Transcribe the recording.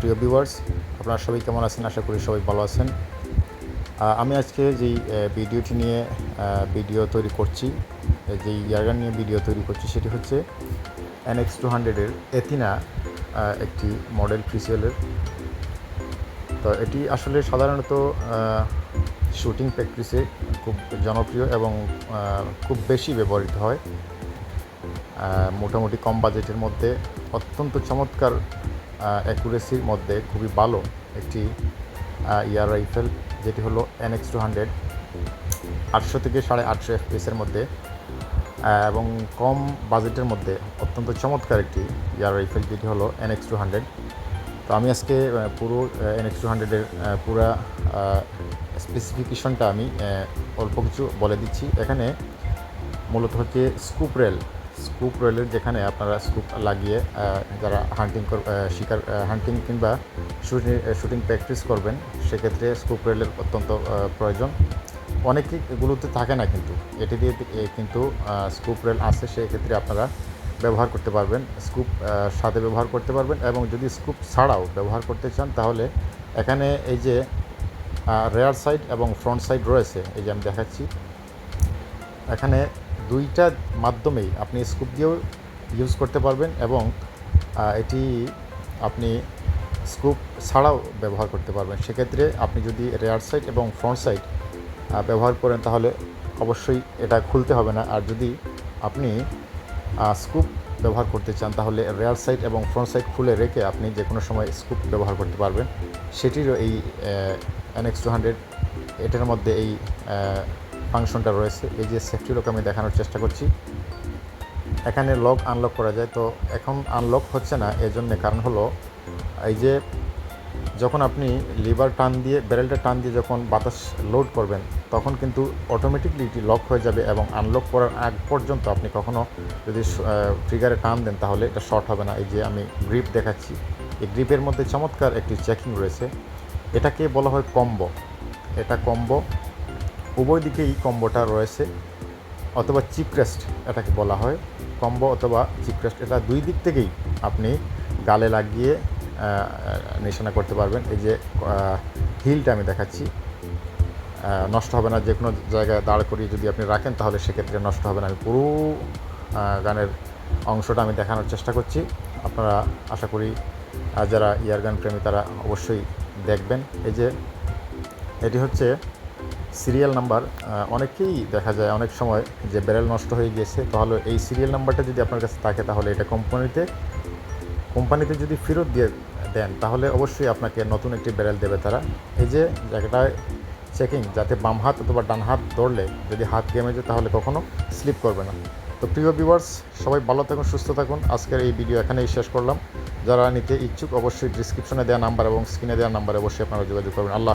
প্রিয় ভিউয়ার্স, আপনারা সবাই কেমন আছেন? আশা করি সবাই ভালো আছেন। আমি আজকে যেই ভিডিওটি নিয়ে ভিডিও তৈরি করছি, যেই ইয়ারগান নিয়ে ভিডিও তৈরি করছি সেটি হচ্ছে NX200 এর এথিনা, একটি মডেল ফ্রিসেলের। তো এটি আসলে সাধারণত শুটিং প্র্যাকটিসে খুব জনপ্রিয় এবং খুব বেশি ব্যবহৃত হয়। মোটামুটি কম বাজেটের মধ্যে অত্যন্ত চমৎকার অ্যাকুরেসির মধ্যে খুবই ভালো একটি ইয়ার রাইফেল, যেটি হলো NX200, 800 থেকে 850 FPS-এর মধ্যে এবং কম বাজেটের মধ্যে অত্যন্ত চমৎকার একটি ইয়ার রাইফেল, যেটি হলো NX200। তো আমি আজকে পুরো NX200-এর পুরা স্পেসিফিকেশনটা আমি অল্প কিছু বলে দিচ্ছি। এখানে মূলত হচ্ছে স্কুপ রেলের, যেখানে আপনারা স্কুপ লাগিয়ে যারা হান্টিং কিংবা শুটিং প্র্যাকটিস করবেন, সেক্ষেত্রে স্কুপ রেলের অত্যন্ত প্রয়োজন। অনেকেই এগুলোতে থাকে না, কিন্তু এটি দিয়ে কিন্তু স্কুপ রেল আছে, সেক্ষেত্রে আপনারা ব্যবহার করতে পারবেন, স্কুপ সাথে ব্যবহার করতে পারবেন। এবং যদি স্কুপ ছাড়াও ব্যবহার করতে চান, তাহলে এখানে এই যে রেয়ার সাইড এবং ফ্রন্ট সাইড রয়েছে, এই যে আমি দেখাচ্ছি, এখানে দুইটা মাধ্যমেই আপনি স্কুপ দিয়েও ইউজ করতে পারবেন এবং এটি আপনি স্কুপ ছাড়াও ব্যবহার করতে পারবেন। সেক্ষেত্রে আপনি যদি রেয়ার সাইড এবং ফ্রন্ট সাইড ব্যবহার করেন, তাহলে অবশ্যই এটা খুলতে হবে না। আর যদি আপনি স্কুপ ব্যবহার করতে চান, তাহলে রেয়ার সাইড এবং ফ্রন্ট সাইড খুলে রেখে আপনি যে কোনো সময় স্কুপ ব্যবহার করতে পারবেন। সেটিরও এই NX200 এটার মধ্যে এই ফাংশনটা রয়েছে। এই যে সেফটি লক আমি দেখানোর চেষ্টা করছি, এখানে লক আনলক করা যায়। তো এখন আনলক হচ্ছে না, এজন্য কারণ হলো এই যে যখন আপনি লিভার টান দিয়ে, ব্যারেলটা টান দিয়ে যখন বাতাস লোড করবেন, তখন কিন্তু অটোমেটিকলি এটি লক হয়ে যাবে এবং আনলক করার আগ পর্যন্ত আপনি কখনও যদি ট্রিগারে টান দেন, তাহলে এটা শর্ট হবে না। এই যে আমি গ্রিপ দেখাচ্ছি, এই গ্রিপের মধ্যে চমৎকার একটি চেকিং রয়েছে। এটাকে বলা হয় কম্বো। এটা কম্বো, উভয় দিকেই কম্বোটা রয়েছে, অথবা চিপরেস্ট এটাকে বলা হয়। কম্বো অথবা চিপরেস্ট, এটা দুই দিক থেকেই আপনি গালে লাগিয়ে নিশানা করতে পারবেন। এই যে হিলটা আমি দেখাচ্ছি, নষ্ট হবে না। যে কোনো জায়গায় দাঁড় করিয়ে যদি আপনি রাখেন, তাহলে সেক্ষেত্রে নষ্ট হবে না। আমি পুরো গানের অংশটা আমি দেখানোর চেষ্টা করছি। আপনারা আশা করি যারা ইয়ারগান প্রেমী তারা অবশ্যই দেখবেন। এই যে এটি হচ্ছে সিরিয়াল নাম্বার। অনেকেই দেখা যায় অনেক সময় যে ব্যারেল নষ্ট হয়ে গিয়েছে, তাহলে এই সিরিয়াল নাম্বারটা যদি আপনার কাছে থাকে, তাহলে এটা কোম্পানিতে যদি ফেরত দিয়ে দেন, তাহলে অবশ্যই আপনাকে নতুন একটি ব্যারেল দেবে তারা। এই যে জায়গাটায় চেকিং, যাতে বাম হাত অথবা ডান হাত ধরলে যদি হাত গেমে যায়, তাহলে কখনও স্লিপ করবে না। তো প্রিয় ভিউয়ার্স, সবাই ভালো থাকুন, সুস্থ থাকুন। আজকের এই ভিডিও এখানেই শেষ করলাম। যারা নিতে ইচ্ছুক, অবশ্যই ডিসক্রিপশনে দেওয়া নাম্বার এবং স্ক্রিনে দেওয়া নাম্বারে অবশ্যই আপনারা যোগাযোগ করবেন। আল্লাহ।